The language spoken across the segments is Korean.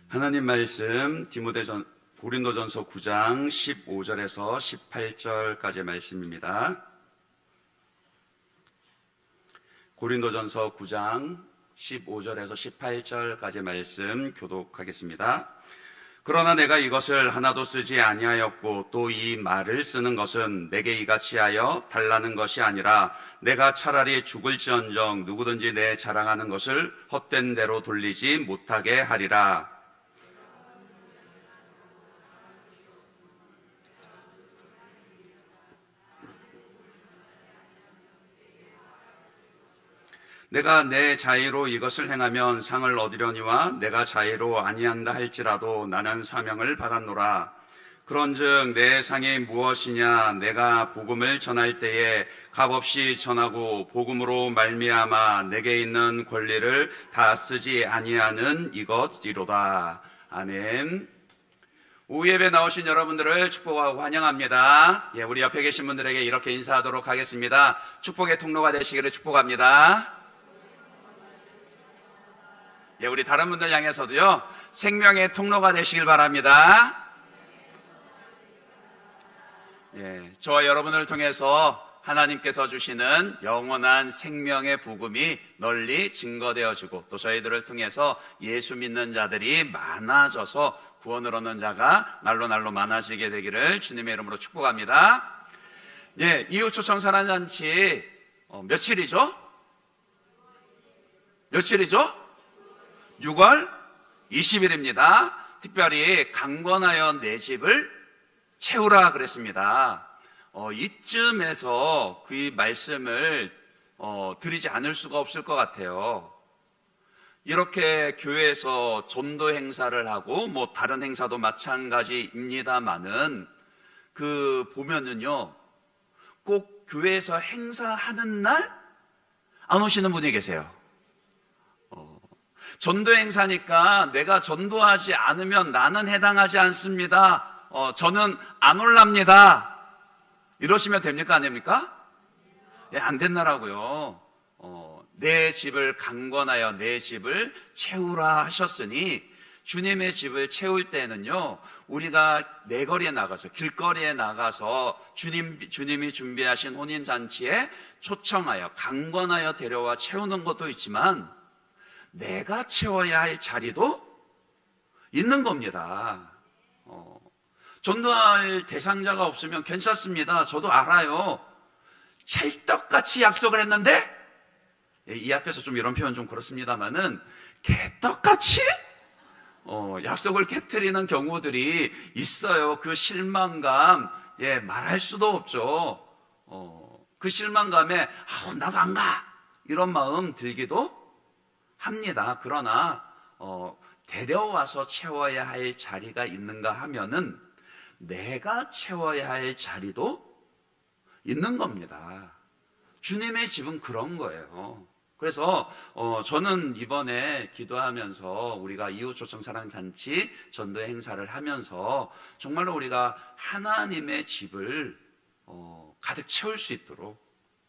하나님 말씀 고린도전서 9장 15절에서 18절까지의 말씀입니다. 고린도전서 9장 15절에서 18절까지의 말씀 교독하겠습니다. 그러나 내가 이것을 하나도 쓰지 아니하였고 또 이 말을 쓰는 것은 내게 이같이 하여 달라는 것이 아니라 내가 차라리 죽을지언정 누구든지 내 자랑하는 것을 헛된 대로 돌리지 못하게 하리라. 내가 내 자의로 이것을 행하면 상을 얻으려니와 내가 자의로 아니한다 할지라도 나는 사명을 받았노라. 그런즉 내 상이 무엇이냐? 내가 복음을 전할 때에 값없이 전하고 복음으로 말미암아 내게 있는 권리를 다 쓰지 아니하는 이것이로다. 아멘. 오후 예배 나오신 여러분들을 축복하고 환영합니다. 우리 옆에 계신 분들에게 이렇게 인사하도록 하겠습니다. 축복의 통로가 되시기를 축복합니다. 우리 다른 분들 향해서도요, 생명의 통로가 되시길 바랍니다. 저와 여러분을 통해서 하나님께서 주시는 영원한 생명의 복음이 널리 증거되어지고 또 저희들을 통해서 예수 믿는 자들이 많아져서 구원을 얻는 자가 날로 많아지게 되기를 주님의 이름으로 축복합니다. 이웃초청 사랑잔치 며칠이죠? 6월 20일입니다. 특별히 강건하여 내 집을 채우라 그랬습니다. 이쯤에서 그 말씀을 드리지 않을 수가 없을 것 같아요. 이렇게 교회에서 전도 행사를 하고 뭐 다른 행사도 마찬가지입니다만은 보면은요, 꼭 교회에서 행사하는 날 안 오시는 분이 계세요. 전도 행사니까 내가 전도하지 않으면 나는 해당하지 않습니다. 저는 안 올랍니다. 이러시면 됩니까? 안 됩니까? 안 된다라고요. 내 집을 강건하여 내 집을 채우라 하셨으니 주님의 집을 채울 때는요, 우리가 내거리에 나가서 길거리에 나가서 주님이 준비하신 혼인잔치에 초청하여 강건하여 데려와 채우는 것도 있지만 내가 채워야 할 자리도 있는 겁니다. 전도할 대상자가 없으면 괜찮습니다. 저도 알아요. 찰떡같이 약속을 했는데, 이 앞에서 좀 이런 표현 좀 그렇습니다만은 개떡같이 약속을 깨트리는 경우들이 있어요. 그 실망감 말할 수도 없죠. 그 실망감에 나도 안 가 이런 마음 들기도 합니다. 그러나 데려와서 채워야 할 자리가 있는가 하면은 내가 채워야 할 자리도 있는 겁니다. 주님의 집은 그런 거예요. 그래서 저는 이번에 기도하면서 우리가 이웃초청 사랑잔치 전도 행사를 하면서 정말로 우리가 하나님의 집을 가득 채울 수 있도록,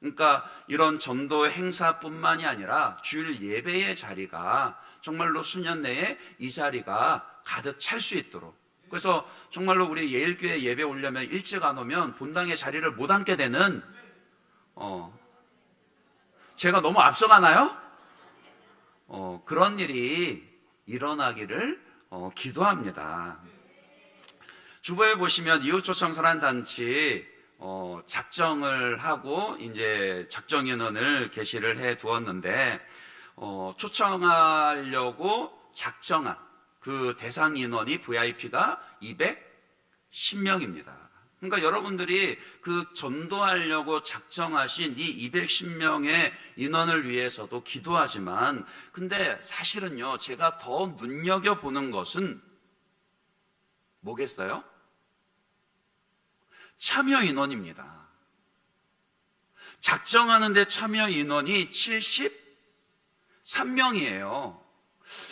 그러니까 이런 전도 행사뿐만이 아니라 주일 예배의 자리가 정말로 수년 내에 이 자리가 가득 찰 수 있도록, 그래서 정말로 우리 예일교회 예배 오려면 일찍 안 오면 본당의 자리를 못 앉게 되는, 제가 너무 앞서가나요? 그런 일이 일어나기를 기도합니다. 주보에 보시면 이웃초청 사랑잔치 작정을 하고 이제 작정 인원을 게시를 해 두었는데, 초청하려고 작정한 그 대상 인원이 VIP가 210명입니다. 그러니까 여러분들이 그 전도하려고 작정하신 이 210명의 인원을 위해서도 기도하지만, 근데 사실은요, 제가 더 눈여겨보는 것은 뭐겠어요? 참여 인원입니다. 작정하는데 참여 인원이 73명이에요.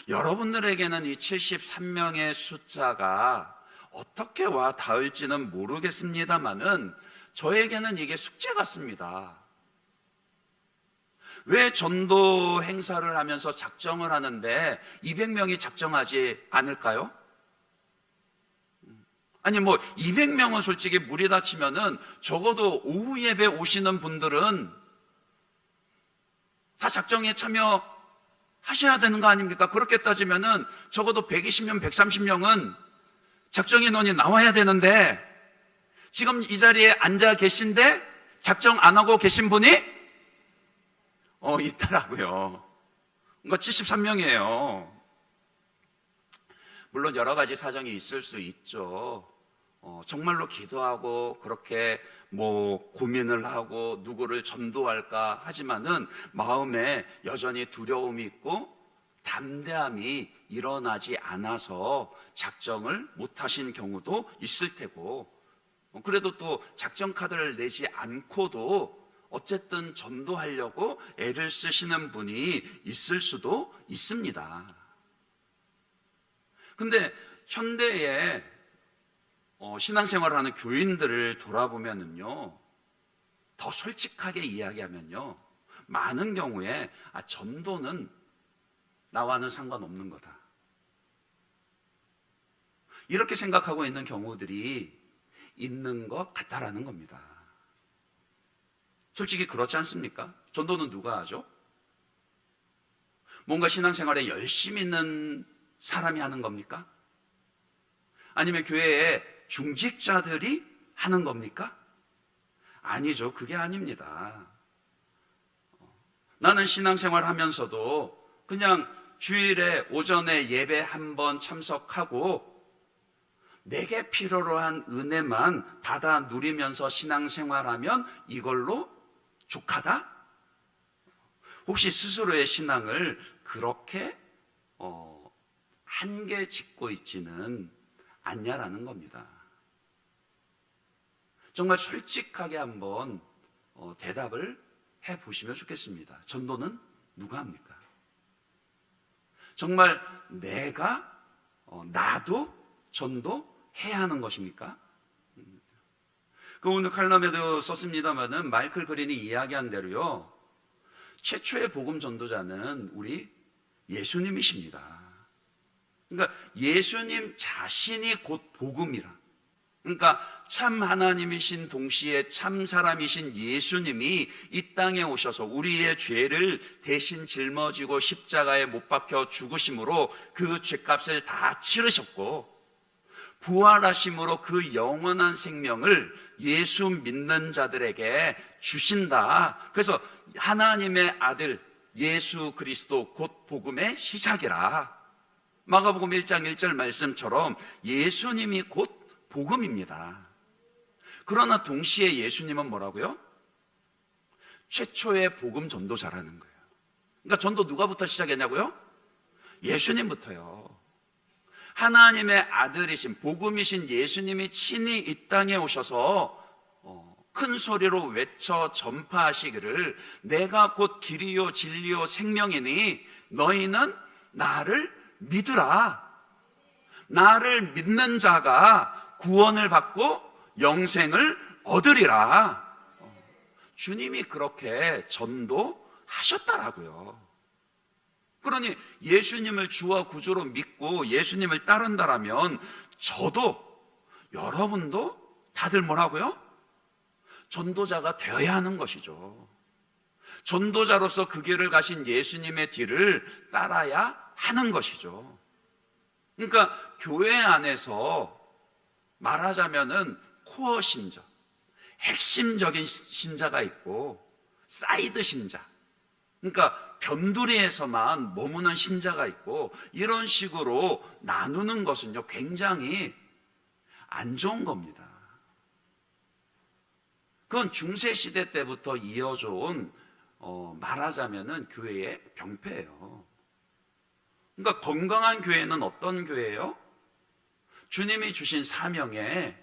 여러분들에게는 이 73명의 숫자가 어떻게 와 닿을지는 모르겠습니다만은 저에게는 이게 숙제 같습니다. 왜 전도 행사를 하면서 작정을 하는데 200명이 작정하지 않을까요? 아니 200명은 솔직히 무리다 치면은 적어도 오후 예배 오시는 분들은 다 작정에 참여하셔야 되는 거 아닙니까? 그렇게 따지면은 적어도 120명, 130명은 작정 인원이 나와야 되는데 지금 이 자리에 앉아 계신데 작정 안 하고 계신 분이 있더라고요. 그러니까 73명이에요. 물론 여러 가지 사정이 있을 수 있죠. 정말로 기도하고 그렇게 고민을 하고 누구를 전도할까 하지만은 마음에 여전히 두려움이 있고 담대함이 일어나지 않아서 작정을 못하신 경우도 있을 테고, 그래도 또 작정 카드를 내지 않고도 어쨌든 전도하려고 애를 쓰시는 분이 있을 수도 있습니다. 근데 현대에 신앙생활을 하는 교인들을 돌아보면은요, 더 솔직하게 이야기하면요, 많은 경우에 전도는 나와는 상관없는 거다, 이렇게 생각하고 있는 경우들이 있는 것 같다라는 겁니다. 솔직히 그렇지 않습니까? 전도는 누가 하죠? 뭔가 신앙생활에 열심히 있는 사람이 하는 겁니까? 아니면 교회에 중직자들이 하는 겁니까? 아니죠. 그게 아닙니다. 나는 신앙생활 하면서도 그냥 주일에 오전에 예배 한번 참석하고 내게 필요로 한 은혜만 받아 누리면서 신앙생활하면 이걸로 족하다? 혹시 스스로의 신앙을 그렇게 한계 짓고 있지는 않냐라는 겁니다. 정말 솔직하게 한번 대답을 해보시면 좋겠습니다. 전도는 누가 합니까? 정말 나도 전도해야 하는 것입니까? 오늘 칼럼에도 썼습니다만은 마이클 그린이 이야기한 대로요, 최초의 복음 전도자는 우리 예수님이십니다. 그러니까 예수님 자신이 곧 복음이라. 그러니까 참 하나님이신 동시에 참 사람이신 예수님이 이 땅에 오셔서 우리의 죄를 대신 짊어지고 십자가에 못 박혀 죽으심으로 그 죄값을 다 치르셨고, 부활하심으로 그 영원한 생명을 예수 믿는 자들에게 주신다. 그래서 하나님의 아들 예수 그리스도 곧 복음의 시작이라. 마가복음 1장 1절 말씀처럼 예수님이 곧 복음입니다. 그러나 동시에 예수님은 뭐라고요? 최초의 복음 전도자라는 거예요. 그러니까 전도 누가부터 시작했냐고요? 예수님부터요. 하나님의 아들이신 복음이신 예수님이 친히 이 땅에 오셔서 큰 소리로 외쳐 전파하시기를, 내가 곧 길이요 진리요 생명이니 너희는 나를 믿으라. 나를 믿는 자가 구원을 받고 영생을 얻으리라. 주님이 그렇게 전도하셨다라고요. 그러니 예수님을 주와 구주로 믿고 예수님을 따른다라면 저도, 여러분도 다들 뭐라고요? 전도자가 되어야 하는 것이죠. 전도자로서 그 길을 가신 예수님의 뒤를 따라야 하는 것이죠. 그러니까 교회 안에서 말하자면은 코어 신자, 핵심적인 신자가 있고 사이드 신자, 그러니까 변두리에서만 머무는 신자가 있고, 이런 식으로 나누는 것은요 굉장히 안 좋은 겁니다. 그건 중세시대 때부터 이어져 온 말하자면은 교회의 병폐예요. 그러니까 건강한 교회는 어떤 교회예요? 주님이 주신 사명에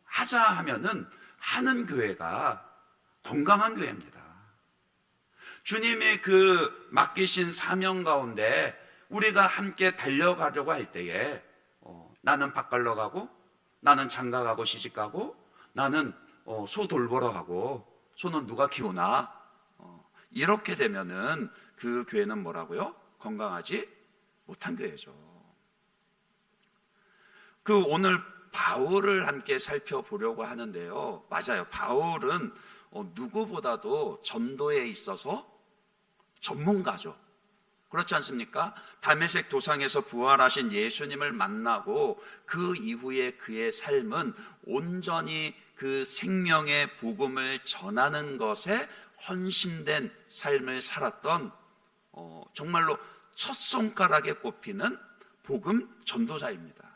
하자 하면은 하는 교회가 건강한 교회입니다. 주님의 그 맡기신 사명 가운데 우리가 함께 달려가려고 할 때에 나는 밭갈러 가고, 나는 장가 가고 시집 가고, 나는 소 돌보러 가고 소는 누가 키우나? 이렇게 되면은 그 교회는 뭐라고요? 건강하지 못한 교회죠. 오늘 바울을 함께 살펴보려고 하는데요. 맞아요. 바울은 누구보다도 전도에 있어서 전문가죠. 그렇지 않습니까? 다메섹 도상에서 부활하신 예수님을 만나고 그 이후에 그의 삶은 온전히 그 생명의 복음을 전하는 것에 헌신된 삶을 살았던 정말로 첫 손가락에 꼽히는 복음 전도자입니다.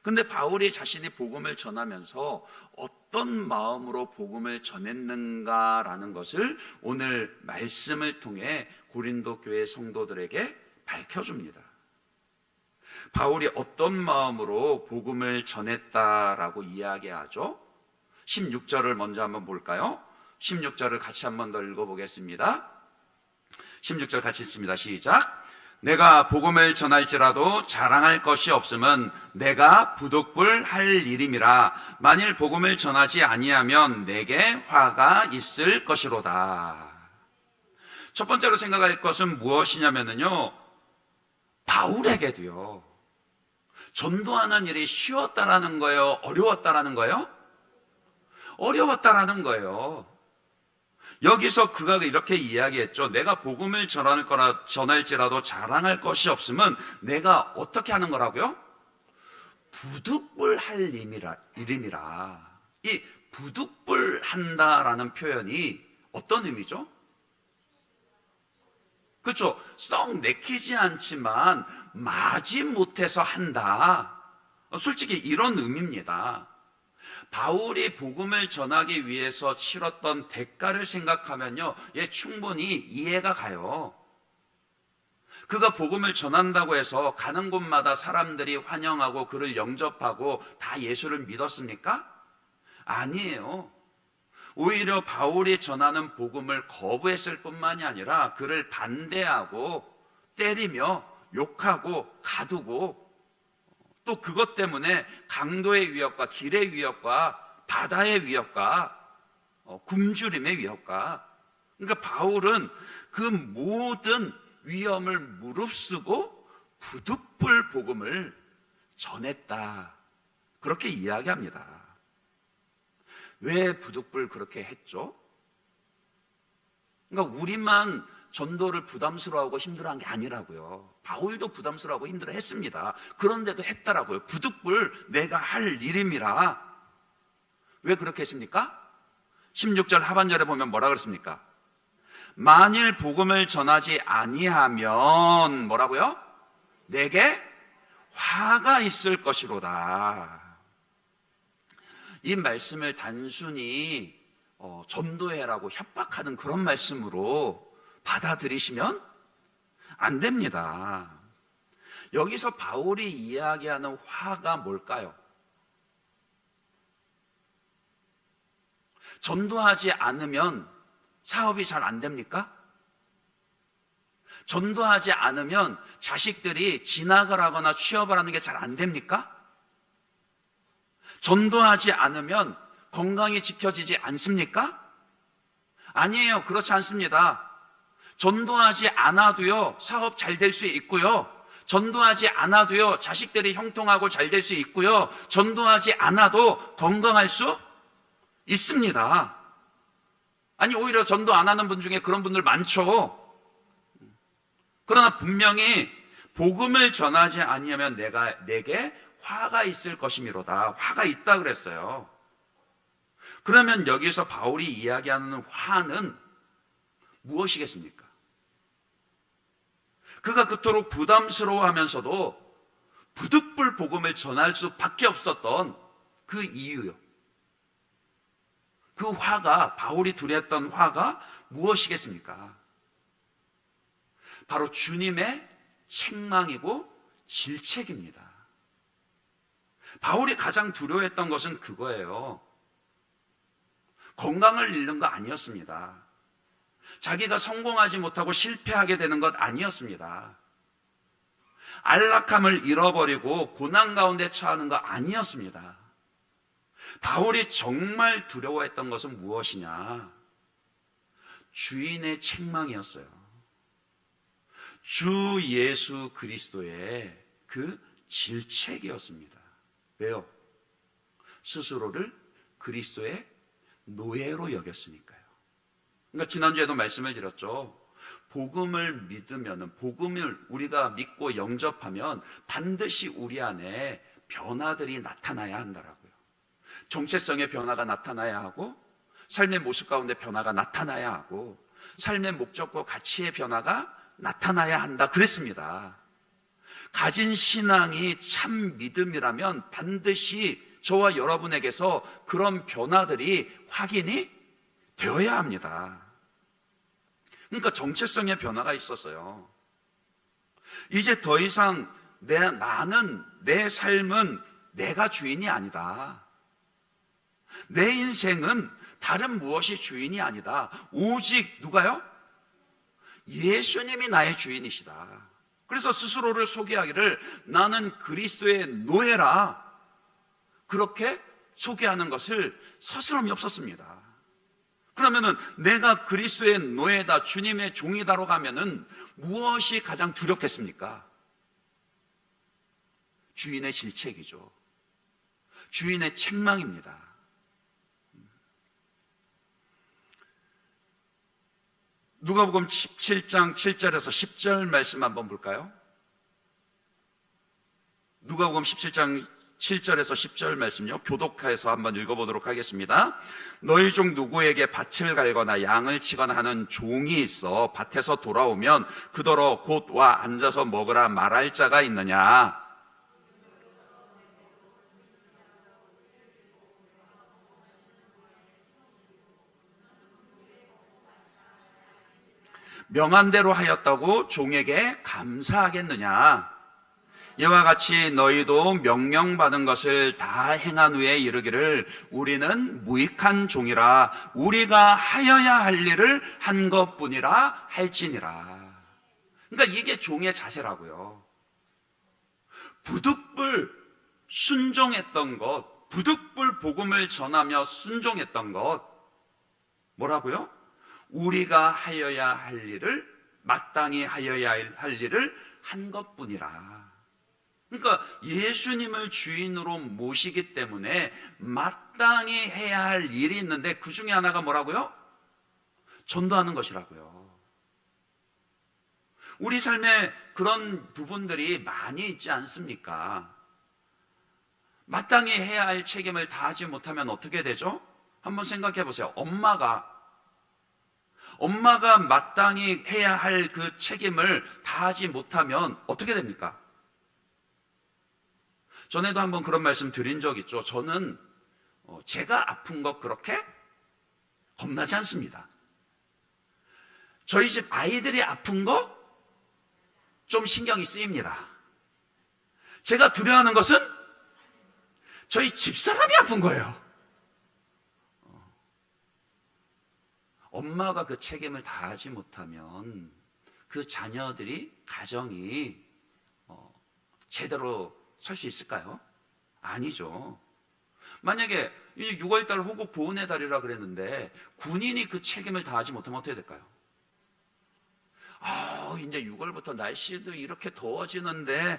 근데 바울이 자신이 복음을 전하면서 어떤 마음으로 복음을 전했는가라는 것을 오늘 말씀을 통해 고린도 교회 성도들에게 밝혀줍니다. 바울이 어떤 마음으로 복음을 전했다라고 이야기하죠? 16절을 먼저 한번 볼까요? 16절을 같이 한번 더 읽어보겠습니다. 16절 같이 읽습니다. 시작. 내가 복음을 전할지라도 자랑할 것이 없음은 내가 부득불할 일임이라. 만일 복음을 전하지 아니하면 내게 화가 있을 것이로다. 첫 번째로 생각할 것은 무엇이냐면요, 바울에게도요, 전도하는 일이 쉬웠다라는 거예요? 어려웠다라는 거예요? 어려웠다라는 거예요. 여기서 그가 이렇게 이야기했죠. 내가 복음을 전할지라도 자랑할 것이 없으면 내가 어떻게 하는 거라고요? 부득불할 일임이라. 이 부득불한다라는 표현이 어떤 의미죠? 그렇죠. 썩 내키지 않지만 마지못해서 한다. 솔직히 이런 의미입니다. 바울이 복음을 전하기 위해서 치렀던 대가를 생각하면요, 충분히 이해가 가요. 그가 복음을 전한다고 해서 가는 곳마다 사람들이 환영하고 그를 영접하고 다 예수를 믿었습니까? 아니에요. 오히려 바울이 전하는 복음을 거부했을 뿐만이 아니라 그를 반대하고 때리며 욕하고 가두고, 또 그것 때문에 강도의 위협과 길의 위협과 바다의 위협과 굶주림의 위협과, 그러니까 바울은 그 모든 위험을 무릅쓰고 부득불 복음을 전했다, 그렇게 이야기합니다. 왜 부득불 그렇게 했죠? 그러니까 우리만 전도를 부담스러워하고 힘들어한 게 아니라고요. 바울도 부담스러워하고 힘들어했습니다. 그런데도 했다라고요. 부득불 내가 할 일임이라. 왜 그렇게 했습니까? 16절 하반절에 보면 뭐라 그랬습니까? 만일 복음을 전하지 아니하면 뭐라고요? 내게 화가 있을 것이로다. 이 말씀을 단순히 전도해라고 협박하는 그런 말씀으로 받아들이시면 안 됩니다. 여기서 바울이 이야기하는 화가 뭘까요? 전도하지 않으면 사업이 잘 안 됩니까? 전도하지 않으면 자식들이 진학을 하거나 취업을 하는 게 잘 안 됩니까? 전도하지 않으면 건강이 지켜지지 않습니까? 아니에요. 그렇지 않습니다. 전도하지 않아도요, 사업 잘 될 수 있고요. 전도하지 않아도요, 자식들이 형통하고 잘 될 수 있고요. 전도하지 않아도 건강할 수 있습니다. 아니, 오히려 전도 안 하는 분 중에 그런 분들 많죠. 그러나 분명히 복음을 전하지 아니하면 내게 화가 있을 것이미로다. 화가 있다 그랬어요. 그러면 여기서 바울이 이야기하는 화는 무엇이겠습니까? 그가 그토록 부담스러워하면서도 부득불 복음을 전할 수밖에 없었던 그 이유요. 그 화가, 바울이 두려웠던 화가 무엇이겠습니까? 바로 주님의 책망이고 질책입니다. 바울이 가장 두려워했던 것은 그거예요. 건강을 잃는 거 아니었습니다. 자기가 성공하지 못하고 실패하게 되는 것 아니었습니다. 안락함을 잃어버리고 고난 가운데 처하는 거 아니었습니다. 바울이 정말 두려워했던 것은 무엇이냐? 주인의 책망이었어요. 주 예수 그리스도의 그 질책이었습니다. 왜요? 스스로를 그리스도의 노예로 여겼으니까요. 그러니까 지난주에도 말씀을 드렸죠. 복음을 믿으면, 복음을 우리가 믿고 영접하면 반드시 우리 안에 변화들이 나타나야 한다라고요. 정체성의 변화가 나타나야 하고, 삶의 모습 가운데 변화가 나타나야 하고, 삶의 목적과 가치의 변화가 나타나야 한다 그랬습니다. 가진 신앙이 참 믿음이라면 반드시 저와 여러분에게서 그런 변화들이 확인이 되어야 합니다. 그러니까 정체성의 변화가 있었어요. 이제 더 이상 나는, 내 삶은 내가 주인이 아니다. 내 인생은 다른 무엇이 주인이 아니다. 오직 누가요? 예수님이 나의 주인이시다. 그래서 스스로를 소개하기를 나는 그리스도의 노예라, 그렇게 소개하는 것을 서스럼이 없었습니다. 그러면은 내가 그리스도의 노예다, 주님의 종이다로 가면은 무엇이 가장 두렵겠습니까? 주인의 질책이죠. 주인의 책망입니다. 누가복음 17장 7절에서 10절 말씀 한번 볼까요? 누가복음 17장 7절에서 10절 말씀요, 교독해서 한번 읽어보도록 하겠습니다. 너희 중 누구에게 밭을 갈거나 양을 치거나 하는 종이 있어 밭에서 돌아오면 그더러 곧 와 앉아서 먹으라 말할 자가 있느냐? 명한 대로 하였다고 종에게 감사하겠느냐? 이와 같이 너희도 명령받은 것을 다 행한 후에 이르기를 우리는 무익한 종이라, 우리가 하여야 할 일을 한 것뿐이라 할지니라. 그러니까 이게 종의 자세라고요. 부득불 순종했던 것, 부득불 복음을 전하며 순종했던 것, 뭐라고요? 우리가 하여야 할 일을, 마땅히 하여야 할 일을 한 것뿐이라. 그러니까 예수님을 주인으로 모시기 때문에 마땅히 해야 할 일이 있는데 그 중에 하나가 뭐라고요? 전도하는 것이라고요. 우리 삶에 그런 부분들이 많이 있지 않습니까? 마땅히 해야 할 책임을 다하지 못하면 어떻게 되죠? 한번 생각해 보세요. 엄마가 마땅히 해야 할 그 책임을 다하지 못하면 어떻게 됩니까? 전에도 한번 그런 말씀 드린 적 있죠. 저는 제가 아픈 것 그렇게 겁나지 않습니다. 저희 집 아이들이 아픈 거 좀 신경이 쓰입니다. 제가 두려워하는 것은 저희 집사람이 아픈 거예요. 엄마가 그 책임을 다하지 못하면 그 자녀들이, 가정이 제대로 설 수 있을까요? 아니죠. 만약에 6월달 호국 보훈의 달이라 그랬는데 군인이 그 책임을 다하지 못하면 어떻게 될까요? 이제 6월부터 날씨도 이렇게 더워지는데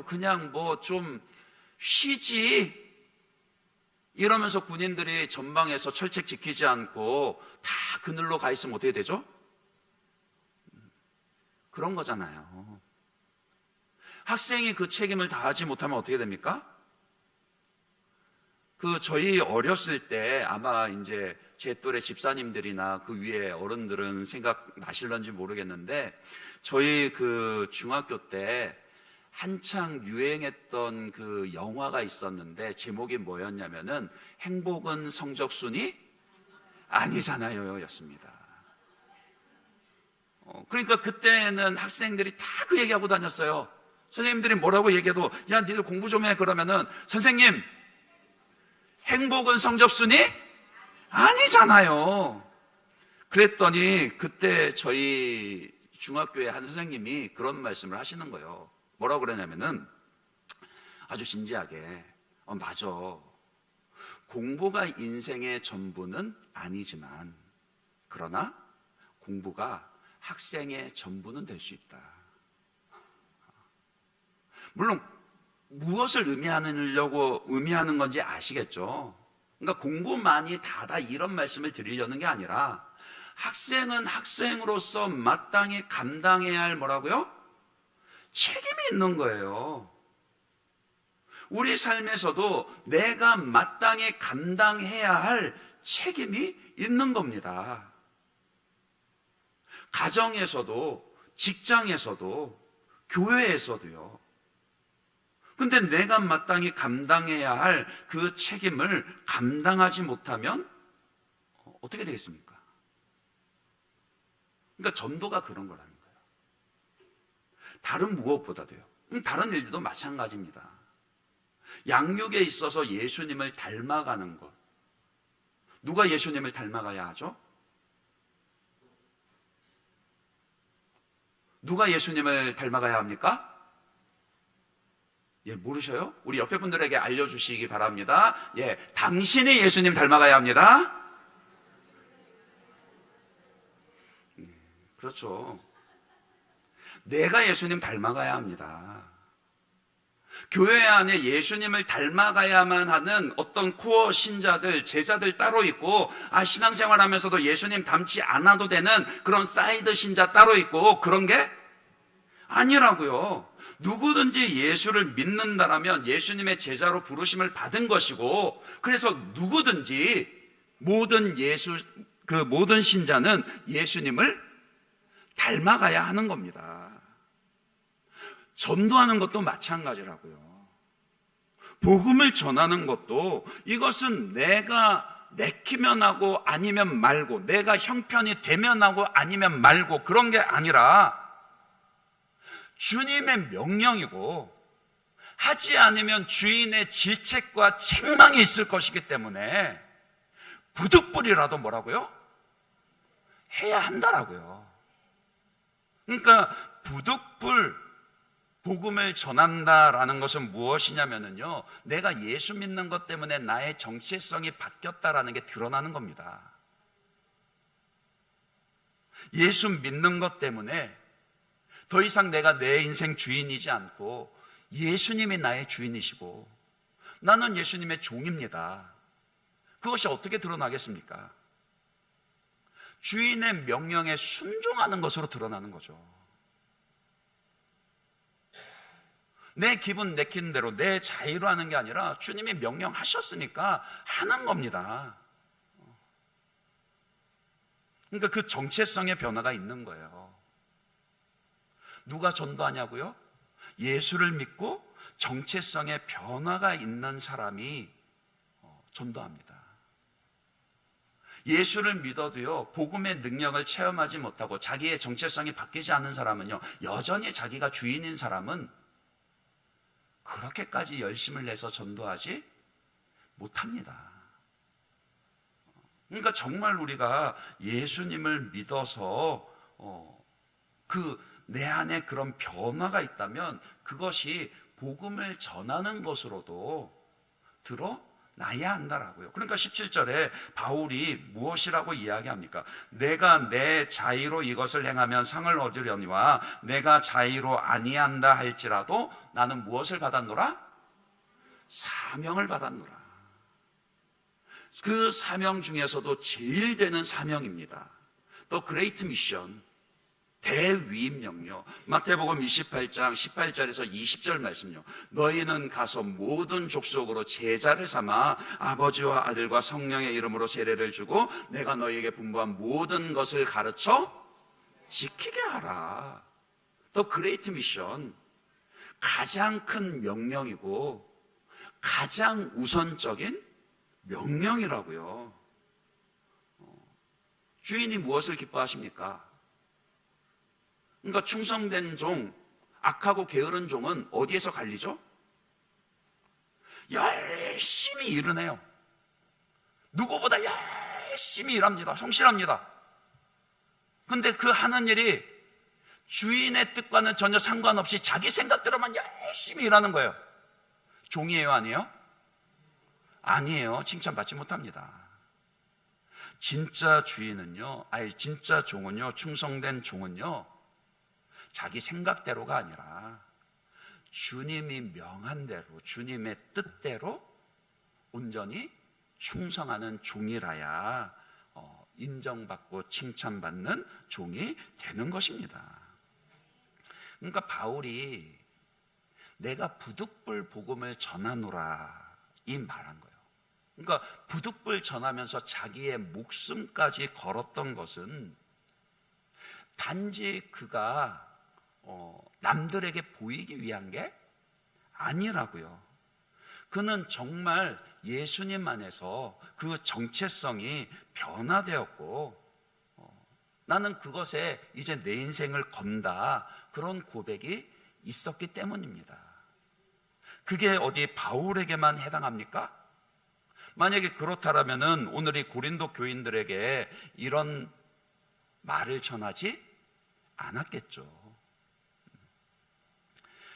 그냥 뭐 좀 쉬지, 이러면서 군인들이 전방에서 철책 지키지 않고 다 그늘로 가 있으면 어떻게 되죠? 그런 거잖아요. 학생이 그 책임을 다하지 못하면 어떻게 됩니까? 저희 어렸을 때 아마 이제 제 또래 집사님들이나 그 위에 어른들은 생각나실런지 모르겠는데, 저희 중학교 때 한창 유행했던 그 영화가 있었는데 제목이 뭐였냐면은 행복은 성적순이 아니잖아요 였습니다. 그러니까 그때는 학생들이 다 그 얘기하고 다녔어요. 선생님들이 뭐라고 얘기해도 야 니들 공부 좀 해 그러면은 선생님 행복은 성적순이 아니잖아요. 그랬더니 그때 저희 중학교의 한 선생님이 그런 말씀을 하시는 거예요. 뭐라고 그러냐면은 아주 진지하게 맞아, 공부가 인생의 전부는 아니지만, 그러나 공부가 학생의 전부는 될 수 있다. 물론 무엇을 의미하는 건지 아시겠죠? 그러니까 공부만이 다다 이런 말씀을 드리려는 게 아니라, 학생은 학생으로서 마땅히 감당해야 할 뭐라고요? 책임이 있는 거예요. 우리 삶에서도 내가 마땅히 감당해야 할 책임이 있는 겁니다. 가정에서도, 직장에서도, 교회에서도요. 근데 내가 마땅히 감당해야 할 그 책임을 감당하지 못하면 어떻게 되겠습니까? 그러니까 전도가 그런 거라는 거예요. 다른 무엇보다도요. 다른 일들도 마찬가지입니다. 양육에 있어서 예수님을 닮아가는 것. 누가 예수님을 닮아가야 하죠? 누가 예수님을 닮아가야 합니까? 예, 모르셔요? 우리 옆에 분들에게 알려주시기 바랍니다. 예, 당신이 예수님 닮아가야 합니다. 그렇죠. 내가 예수님 닮아가야 합니다. 교회 안에 예수님을 닮아가야만 하는 어떤 코어 신자들, 제자들 따로 있고, 신앙생활 하면서도 예수님 닮지 않아도 되는 그런 사이드 신자 따로 있고, 그런 게 아니라고요. 누구든지 예수를 믿는다라면 예수님의 제자로 부르심을 받은 것이고, 그래서 누구든지 모든 신자는 예수님을 닮아가야 하는 겁니다. 전도하는 것도 마찬가지라고요. 복음을 전하는 것도, 이것은 내가 내키면 하고 아니면 말고, 내가 형편이 되면 하고 아니면 말고, 그런 게 아니라 주님의 명령이고, 하지 않으면 주인의 질책과 책망이 있을 것이기 때문에 부득불이라도 뭐라고요? 해야 한다라고요. 그러니까 부득불 복음을 전한다라는 것은 무엇이냐면요, 내가 예수 믿는 것 때문에 나의 정체성이 바뀌었다라는 게 드러나는 겁니다. 예수 믿는 것 때문에 더 이상 내가 내 인생 주인이지 않고 예수님이 나의 주인이시고 나는 예수님의 종입니다. 그것이 어떻게 드러나겠습니까? 주인의 명령에 순종하는 것으로 드러나는 거죠. 내 기분 내키는 대로 내 자유로 하는 게 아니라 주님이 명령하셨으니까 하는 겁니다. 그러니까 그 정체성의 변화가 있는 거예요. 누가 전도하냐고요? 예수를 믿고 정체성의 변화가 있는 사람이 전도합니다. 예수를 믿어도요, 복음의 능력을 체험하지 못하고 자기의 정체성이 바뀌지 않는 사람은요, 여전히 자기가 주인인 사람은 그렇게까지 열심을 내서 전도하지 못합니다. 그러니까 정말 우리가 예수님을 믿어서 내 안에 그런 변화가 있다면 그것이 복음을 전하는 것으로도 드러나야 한다라고요. 그러니까 17절에 바울이 무엇이라고 이야기합니까? 내가 내 자의로 이것을 행하면 상을 얻으려니와 내가 자의로 아니한다 할지라도 나는 무엇을 받았노라? 사명을 받았노라. 그 사명 중에서도 제일 되는 사명입니다. 또 그레이트 미션, 대위임 명령. 마태복음 28장 18절에서 20절 말씀요. 너희는 가서 모든 족속으로 제자를 삼아 아버지와 아들과 성령의 이름으로 세례를 주고 내가 너희에게 분부한 모든 것을 가르쳐 지키게 하라. 더 그레이트 미션, 가장 큰 명령이고 가장 우선적인 명령이라고요. 주인이 무엇을 기뻐하십니까? 그러니까 충성된 종, 악하고 게으른 종은 어디에서 갈리죠? 열심히 일을 해요. 누구보다 열심히 일합니다. 성실합니다. 근데 그 하는 일이 주인의 뜻과는 전혀 상관없이 자기 생각대로만 열심히 일하는 거예요. 종이에요, 아니에요? 아니에요. 칭찬받지 못합니다. 진짜 주인은요, 진짜 종은요, 충성된 종은요, 자기 생각대로가 아니라 주님이 명한 대로, 주님의 뜻대로 온전히 충성하는 종이라야 인정받고 칭찬받는 종이 되는 것입니다. 그러니까 바울이 내가 부득불 복음을 전하노라 이 말한 거예요. 그러니까 부득불 전하면서 자기의 목숨까지 걸었던 것은 단지 그가 남들에게 보이기 위한 게 아니라고요. 그는 정말 예수님 안에서 그 정체성이 변화되었고 나는 그것에 이제 내 인생을 건다, 그런 고백이 있었기 때문입니다. 그게 어디 바울에게만 해당합니까? 만약에 그렇다라면은 오늘 이 고린도 교인들에게 이런 말을 전하지 않았겠죠.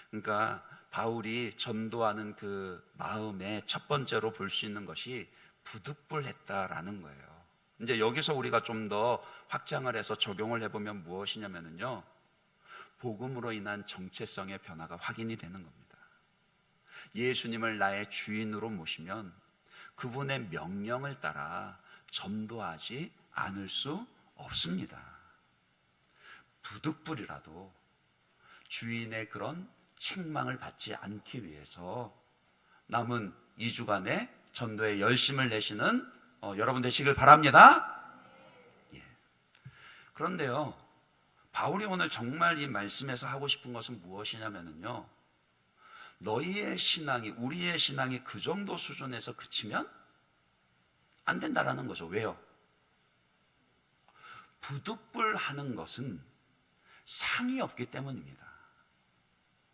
그러니까 바울이 전도하는 그 마음에 첫 번째로 볼 수 있는 것이 부득불했다라는 거예요. 이제 여기서 우리가 좀 더 확장을 해서 적용을 해보면 무엇이냐면요, 복음으로 인한 정체성의 변화가 확인이 되는 겁니다. 예수님을 나의 주인으로 모시면 그분의 명령을 따라 전도하지 않을 수 없습니다. 부득불이라도 주인의 그런 책망을 받지 않기 위해서 남은 2주간의 전도에 열심을 내시는 여러분 되시길 바랍니다. 예. 그런데요, 바울이 오늘 정말 이 말씀에서 하고 싶은 것은 무엇이냐면요, 너희의 신앙이, 우리의 신앙이 그 정도 수준에서 그치면 안 된다라는 거죠. 왜요? 부득불하는 것은 상이 없기 때문입니다.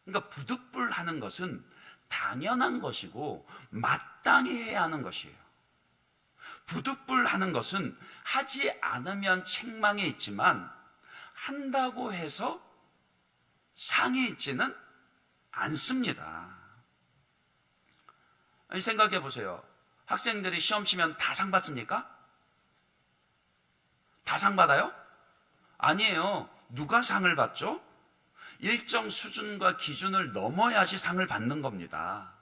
그러니까 부득불하는 것은 당연한 것이고 마땅히 해야 하는 것이에요. 부득불하는 것은 하지 않으면 책망이 있지만 한다고 해서 상이 있지는 않습니다. 아니, 생각해 보세요. 학생들이 시험 치면 다 상 받습니까? 다 상 받아요? 아니에요. 누가 상을 받죠? 일정 수준과 기준을 넘어야지 상을 받는 겁니다.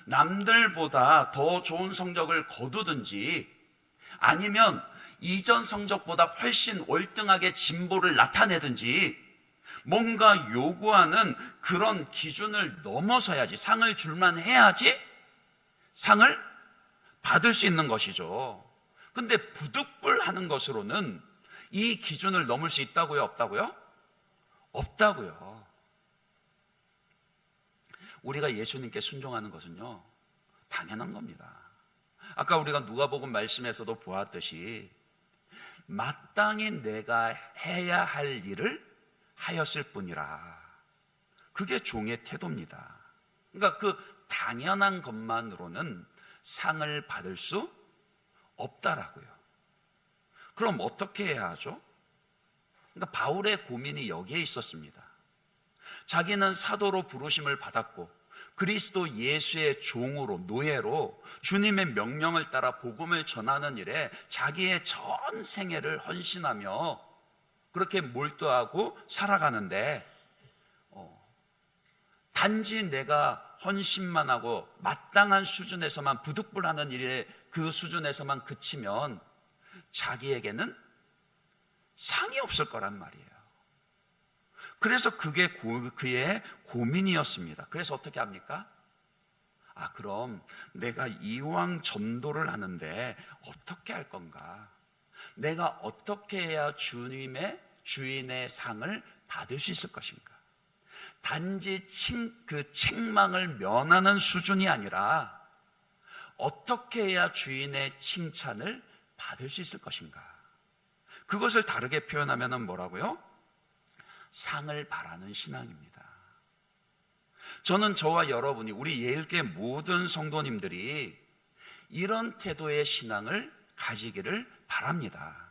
남들보다 더 좋은 성적을 거두든지 아니면 이전 성적보다 훨씬 월등하게 진보를 나타내든지 뭔가 요구하는 그런 기준을 넘어서야지, 상을 줄만 해야지 상을 받을 수 있는 것이죠. 근데 부득불하는 것으로는 이 기준을 넘을 수 있다고요? 없다고요? 없다고요. 우리가 예수님께 순종하는 것은요, 당연한 겁니다. 아까 우리가 누가복음 말씀에서도 보았듯이 마땅히 내가 해야 할 일을 하였을 뿐이라. 그게 종의 태도입니다. 그러니까 그 당연한 것만으로는 상을 받을 수 없다라고요. 그럼 어떻게 해야 하죠? 그러니까 바울의 고민이 여기에 있었습니다. 자기는 사도로 부르심을 받았고 그리스도 예수의 종으로, 노예로 주님의 명령을 따라 복음을 전하는 일에 자기의 전 생애를 헌신하며 그렇게 몰두하고 살아가는데 단지 내가 헌신만 하고 마땅한 수준에서만, 부득불하는 일에 그 수준에서만 그치면 자기에게는 상이 없을 거란 말이에요. 그래서 그게 그의 고민이었습니다. 그래서 어떻게 합니까? 그럼 내가 이왕 전도를 하는데 어떻게 할 건가? 내가 어떻게 해야 주인의 상을 받을 수 있을 것인가? 단지 그 책망을 면하는 수준이 아니라 어떻게 해야 주인의 칭찬을 받을 수 있을 것인가? 그것을 다르게 표현하면 뭐라고요? 상을 바라는 신앙입니다. 저는 저와 여러분이, 우리 예일교회 모든 성도님들이 이런 태도의 신앙을 가지기를 바랍니다.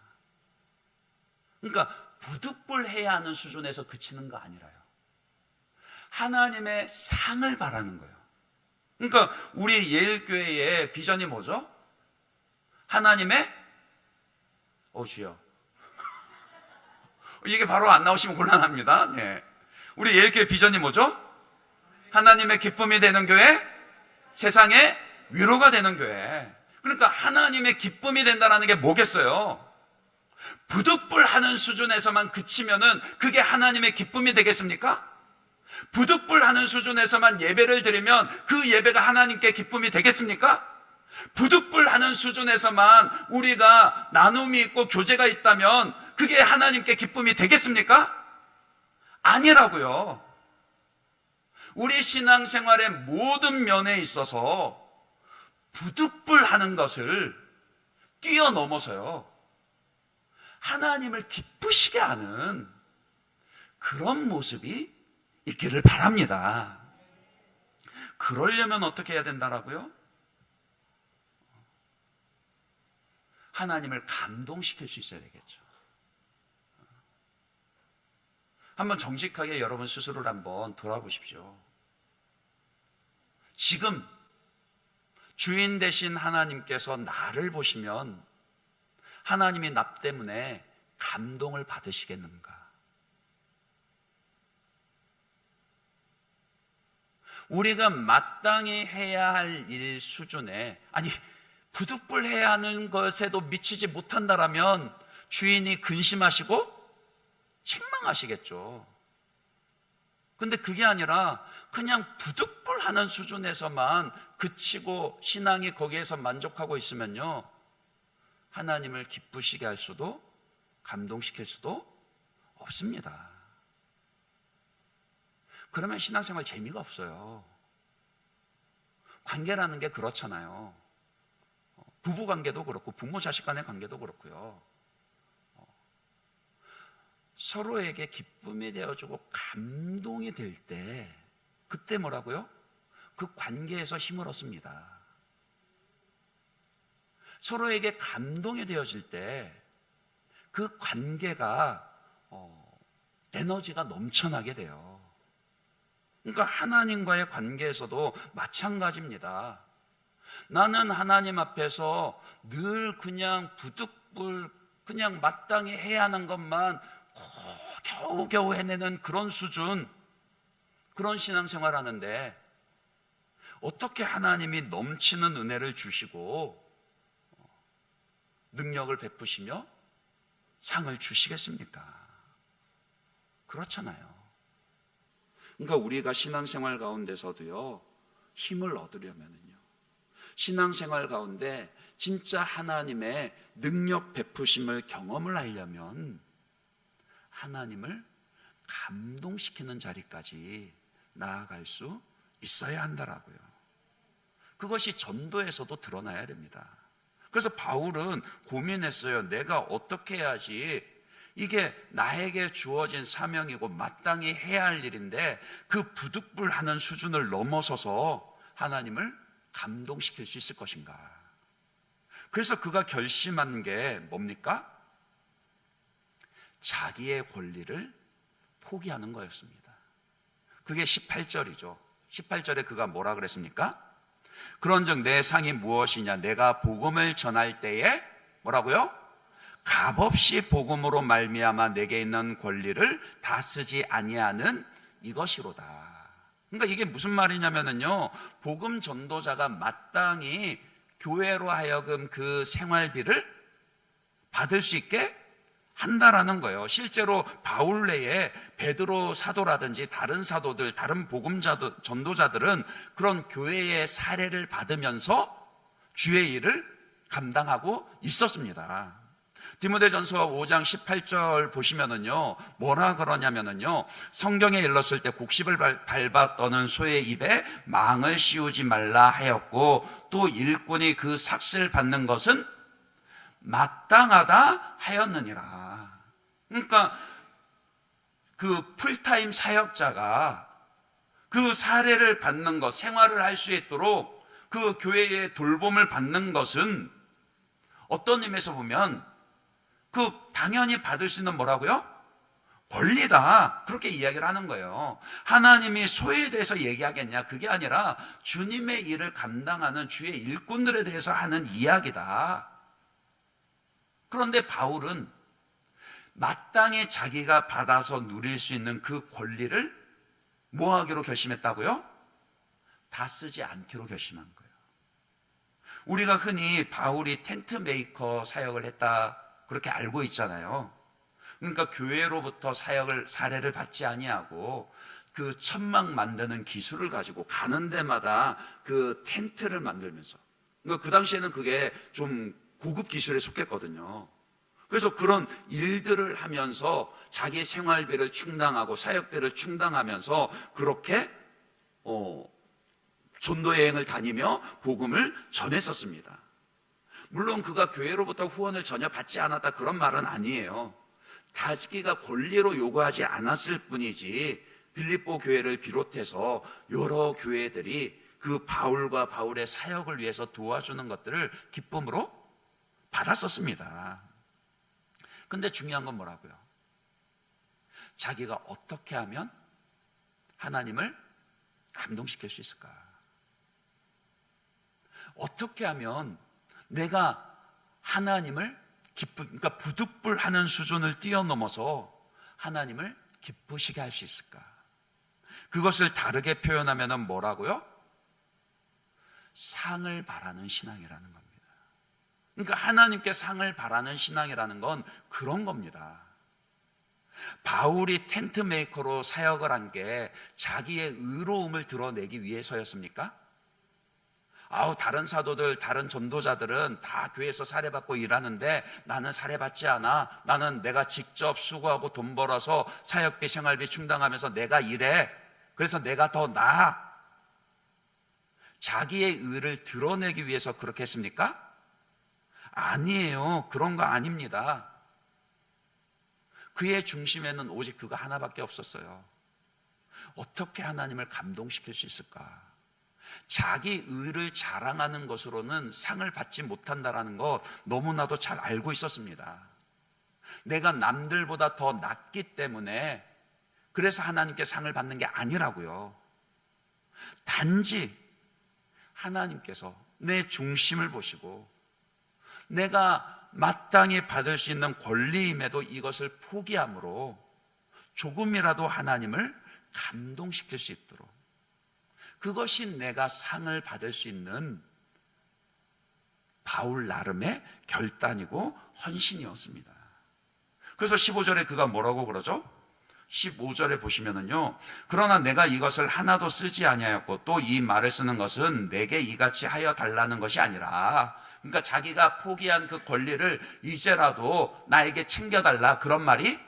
그러니까 부득불해야 하는 수준에서 그치는 거 아니라요. 하나님의 상을 바라는 거예요. 그러니까 우리 예일교회의 비전이 뭐죠? 하나님의 주여 이게 바로 안 나오시면 곤란합니다. 네. 우리 예일교회 비전이 뭐죠? 하나님의 기쁨이 되는 교회, 세상의 위로가 되는 교회. 그러니까 하나님의 기쁨이 된다는 게 뭐겠어요? 부득불하는 수준에서만 그치면은 그게 하나님의 기쁨이 되겠습니까? 부득불하는 수준에서만 예배를 드리면 그 예배가 하나님께 기쁨이 되겠습니까? 부득불하는 수준에서만 우리가 나눔이 있고 교제가 있다면 그게 하나님께 기쁨이 되겠습니까? 아니라고요. 우리 신앙생활의 모든 면에 있어서 부득불하는 것을 뛰어넘어서요, 하나님을 기쁘시게 하는 그런 모습이 있기를 바랍니다. 그러려면 어떻게 해야 된다라고요? 하나님을 감동시킬 수 있어야 되겠죠. 한번 정직하게 여러분 스스로를 한번 돌아보십시오. 지금 주인 되신 하나님께서 나를 보시면 하나님이 나 때문에 감동을 받으시겠는가? 우리가 마땅히 해야 할 일 수준에, 아니 부득불해야 하는 것에도 미치지 못한다라면 주인이 근심하시고 책망하시겠죠. 근데 그게 아니라 그냥 부득불하는 수준에서만 그치고 신앙이 거기에서 만족하고 있으면요, 하나님을 기쁘시게 할 수도 감동시킬 수도 없습니다. 그러면 신앙생활 재미가 없어요. 관계라는 게 그렇잖아요. 부부관계도 그렇고 부모 자식 간의 관계도 그렇고요. 서로에게 기쁨이 되어주고 감동이 될 때, 그때 뭐라고요? 그 관계에서 힘을 얻습니다. 서로에게 감동이 되어질 때 그 관계가 에너지가 넘쳐나게 돼요. 그러니까 하나님과의 관계에서도 마찬가지입니다. 나는 하나님 앞에서 늘 그냥 부득불, 그냥 마땅히 해야 하는 것만 겨우겨우 해내는 그런 수준, 그런 신앙생활 하는데 어떻게 하나님이 넘치는 은혜를 주시고 능력을 베푸시며 상을 주시겠습니까? 그렇잖아요. 그러니까 우리가 신앙생활 가운데서도요, 힘을 얻으려면요, 신앙생활 가운데 진짜 하나님의 능력 베푸심을 경험을 하려면 하나님을 감동시키는 자리까지 나아갈 수 있어야 한다라고요. 그것이 전도에서도 드러나야 됩니다. 그래서 바울은 고민했어요. 내가 어떻게 해야지, 이게 나에게 주어진 사명이고 마땅히 해야 할 일인데 그 부득불하는 수준을 넘어서서 하나님을 감동시킬 수 있을 것인가. 그래서 그가 결심한 게 뭡니까? 자기의 권리를 포기하는 거였습니다. 그게 18절이죠. 18절에 그가 뭐라 그랬습니까? 그런즉 내 상이 무엇이냐? 내가 복음을 전할 때에 뭐라고요? 값없이 복음으로 말미암아 내게 있는 권리를 다 쓰지 아니하는 이것이로다. 그러니까 이게 무슨 말이냐면요, 복음 전도자가 마땅히 교회로 하여금 그 생활비를 받을 수 있게 한다라는 거예요. 실제로 바울 내에 베드로 사도라든지 다른 사도들, 다른 복음자들, 전도자들은 그런 교회의 사례를 받으면서 주의 일을 감당하고 있었습니다. 디모데전서 5장 18절 보시면은요, 뭐라 그러냐면은요, 성경에 일렀을 때 곡식을 밟아 떠는 소의 입에 망을 씌우지 말라 하였고, 또 일꾼이 그 삭슬 받는 것은 마땅하다 하였느니라. 그러니까 그 풀타임 사역자가 그 사례를 받는 것, 생활을 할 수 있도록 그 교회의 돌봄을 받는 것은 어떤 의미에서 보면 그 당연히 받을 수 있는 뭐라고요? 권리다, 그렇게 이야기를 하는 거예요. 하나님이 소에 대해서 얘기하겠냐? 그게 아니라 주님의 일을 감당하는 주의 일꾼들에 대해서 하는 이야기다. 그런데 바울은 마땅히 자기가 받아서 누릴 수 있는 그 권리를 뭐 하기로 결심했다고요? 다 쓰지 않기로 결심한 거예요. 우리가 흔히 바울이 텐트 메이커 사역을 했다 그렇게 알고 있잖아요. 그러니까 교회로부터 사례를 받지 아니하고 그 천막 만드는 기술을 가지고 가는 데마다 그 텐트를 만들면서, 그러니까 그 당시에는 그게 좀 고급 기술에 속했거든요. 그래서 그런 일들을 하면서 자기 생활비를 충당하고 사역비를 충당하면서 그렇게 전도 여행을 다니며 복음을 전했었습니다. 물론 그가 교회로부터 후원을 전혀 받지 않았다 그런 말은 아니에요. 자기가 권리로 요구하지 않았을 뿐이지 빌립보 교회를 비롯해서 여러 교회들이 그 바울과 바울의 사역을 위해서 도와주는 것들을 기쁨으로 받았었습니다. 근데 중요한 건 뭐라고요? 자기가 어떻게 하면 하나님을 감동시킬 수 있을까? 어떻게 하면 내가 하나님을 그러니까 부득불하는 수준을 뛰어넘어서 하나님을 기쁘시게 할 수 있을까? 그것을 다르게 표현하면 뭐라고요? 상을 바라는 신앙이라는 겁니다. 그러니까 하나님께 상을 바라는 신앙이라는 건 그런 겁니다. 바울이 텐트 메이커로 사역을 한 게 자기의 의로움을 드러내기 위해서였습니까? 다른 사도들, 다른 전도자들은 다 교회에서 사례받고 일하는데 나는 사례받지 않아. 나는 내가 직접 수고하고 돈 벌어서 사역비, 생활비 충당하면서 내가 일해. 그래서 내가 더 나아. 자기의 의를 드러내기 위해서 그렇게 했습니까? 아니에요. 그런 거 아닙니다. 그의 중심에는 오직 그가 하나밖에 없었어요. 어떻게 하나님을 감동시킬 수 있을까? 자기 의를 자랑하는 것으로는 상을 받지 못한다는 것 너무나도 잘 알고 있었습니다. 내가 남들보다 더 낫기 때문에 그래서 하나님께 상을 받는 게 아니라고요. 단지 하나님께서 내 중심을 보시고 내가 마땅히 받을 수 있는 권리임에도 이것을 포기함으로 조금이라도 하나님을 감동시킬 수 있도록, 그것이 내가 상을 받을 수 있는 바울 나름의 결단이고 헌신이었습니다. 그래서 15절에 그가 뭐라고 그러죠? 15절에 보시면은요, 그러나 내가 이것을 하나도 쓰지 아니하였고 또 이 말을 쓰는 것은 내게 이같이 하여 달라는 것이 아니라, 그러니까 자기가 포기한 그 권리를 이제라도 나에게 챙겨달라 그런 말이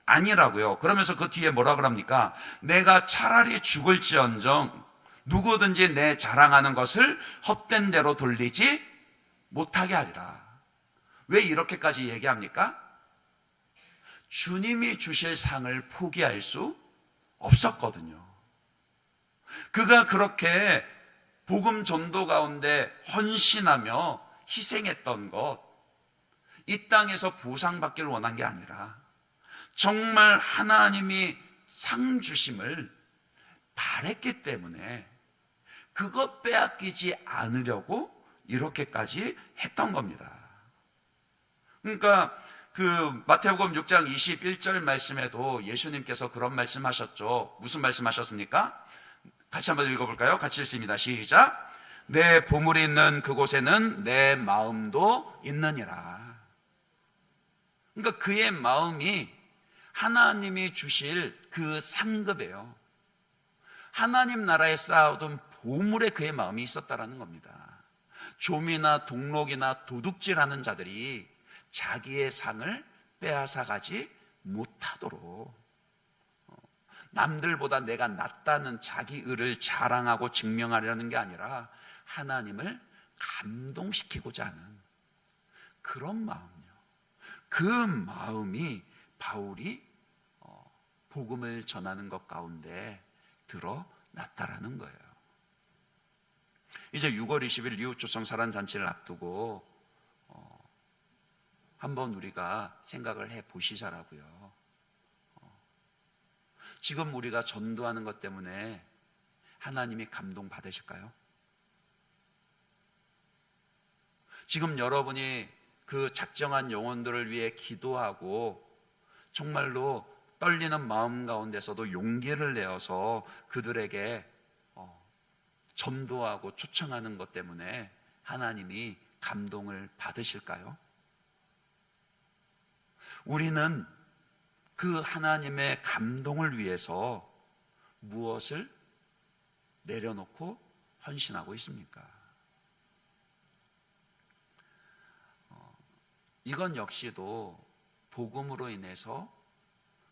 아니라고요. 그러면서 그 뒤에 뭐라 그럽니까? 내가 차라리 죽을지언정 누구든지 내 자랑하는 것을 헛된 대로 돌리지 못하게 하리라. 왜 이렇게까지 얘기합니까? 주님이 주실 상을 포기할 수 없었거든요. 그가 그렇게 복음 전도 가운데 헌신하며 희생했던 것, 이 땅에서 보상받기를 원한 게 아니라 정말 하나님이 상 주심을 바랬기 때문에 그것 빼앗기지 않으려고 이렇게까지 했던 겁니다. 그러니까 그 마태복음 6장 21절 말씀에도 예수님께서 그런 말씀하셨죠. 무슨 말씀하셨습니까? 같이 한번 읽어볼까요? 같이 읽습니다. 시작. 내 보물이 있는 그곳에는 내 마음도 있느니라. 그러니까 그의 마음이 하나님이 주실 그 상급이에요. 하나님 나라에 쌓아둔 보물에 그의 마음이 있었다라는 겁니다. 좀이나 동록이나 도둑질하는 자들이 자기의 상을 빼앗아가지 못하도록, 남들보다 내가 낫다는 자기 의를 자랑하고 증명하려는 게 아니라 하나님을 감동시키고자 하는 그런 마음이요. 그 마음이 바울이 복음을 전하는 것 가운데 드러났다라는 거예요. 이제 6월 20일 이웃조성 사랑잔치를 앞두고 한번 우리가 생각을 해 보시자라고요. 지금 우리가 전도하는 것 때문에 하나님이 감동 받으실까요? 지금 여러분이 그 작정한 영혼들을 위해 기도하고 정말로 떨리는 마음 가운데서도 용기를 내어서 그들에게 전도하고 초청하는 것 때문에 하나님이 감동을 받으실까요? 우리는 그 하나님의 감동을 위해서 무엇을 내려놓고 헌신하고 있습니까? 이건 역시도 복음으로 인해서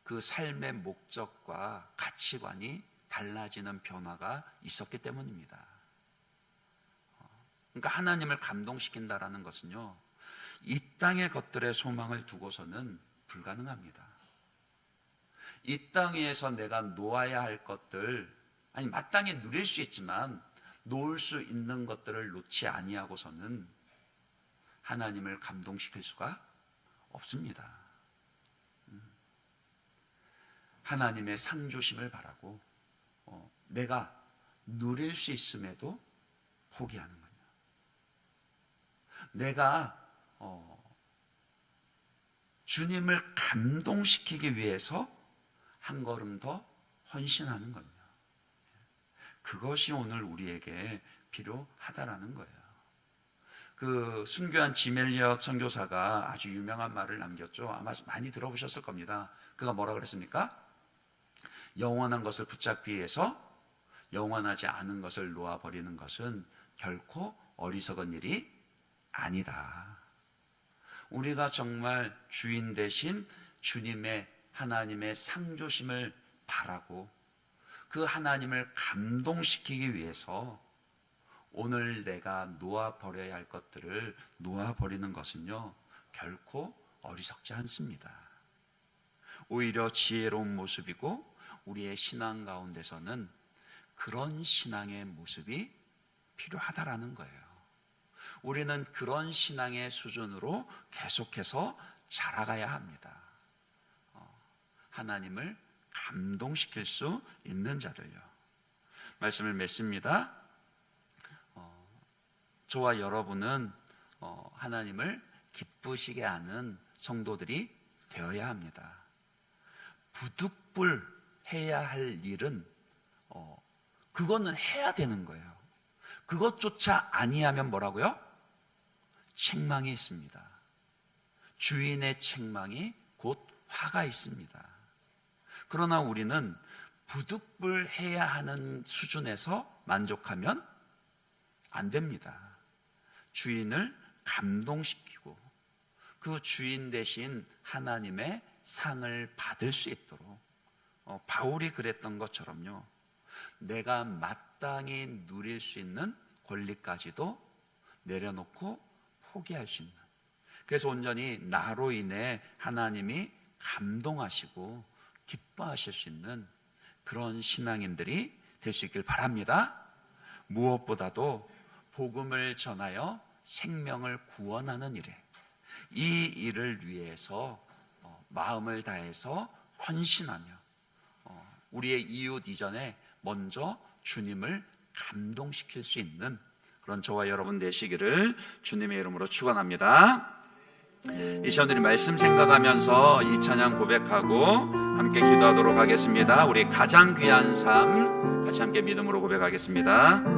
그 삶의 목적과 가치관이 달라지는 변화가 있었기 때문입니다. 그러니까 하나님을 감동시킨다라는 것은요, 이 땅의 것들의 소망을 두고서는 불가능합니다. 이 땅에서 내가 놓아야 할 것들, 아니 마땅히 누릴 수 있지만 놓을 수 있는 것들을 놓지 아니하고서는 하나님을 감동시킬 수가 없습니다. 하나님의 상조심을 바라고 내가 누릴 수 있음에도 포기하는 거예요. 내가 주님을 감동시키기 위해서 한 걸음 더 헌신하는 거예요. 그것이 오늘 우리에게 필요하다라는 거예요. 그 순교한 지멜리엇 선교사가 아주 유명한 말을 남겼죠. 아마 많이 들어보셨을 겁니다. 그가 뭐라 그랬습니까? 영원한 것을 붙잡기 위해서 영원하지 않은 것을 놓아버리는 것은 결코 어리석은 일이 아니다. 우리가 정말 주인 되신 주님의 하나님의 상조심을 바라고 그 하나님을 감동시키기 위해서 오늘 내가 놓아버려야 할 것들을 놓아버리는 것은요, 결코 어리석지 않습니다. 오히려 지혜로운 모습이고 우리의 신앙 가운데서는 그런 신앙의 모습이 필요하다라는 거예요. 우리는 그런 신앙의 수준으로 계속해서 자라가야 합니다. 하나님을 감동시킬 수 있는 자들요. 말씀을 맺습니다. 저와 여러분은 하나님을 기쁘시게 하는 성도들이 되어야 합니다. 부득불 해야 할 일은 그거는 해야 되는 거예요. 그것조차 아니하면 뭐라고요? 책망이 있습니다. 주인의 책망이 곧 화가 있습니다. 그러나 우리는 부득불 해야 하는 수준에서 만족하면 안 됩니다. 주인을 감동시키고 그 주인 대신 하나님의 상을 받을 수 있도록 바울이 그랬던 것처럼요, 내가 마땅히 누릴 수 있는 권리까지도 내려놓고 포기할 수 있는, 그래서 온전히 나로 인해 하나님이 감동하시고 기뻐하실 수 있는 그런 신앙인들이 될 수 있길 바랍니다. 무엇보다도 복음을 전하여 생명을 구원하는 일에, 이 일을 위해서 마음을 다해서 헌신하며 우리의 이웃 이전에 먼저 주님을 감동시킬 수 있는 그런 저와 여러분 되시기를 주님의 이름으로 축원합니다. 이 시간들이 말씀 생각하면서 이 찬양 고백하고 함께 기도하도록 하겠습니다. 우리 가장 귀한 삶 같이 함께 믿음으로 고백하겠습니다.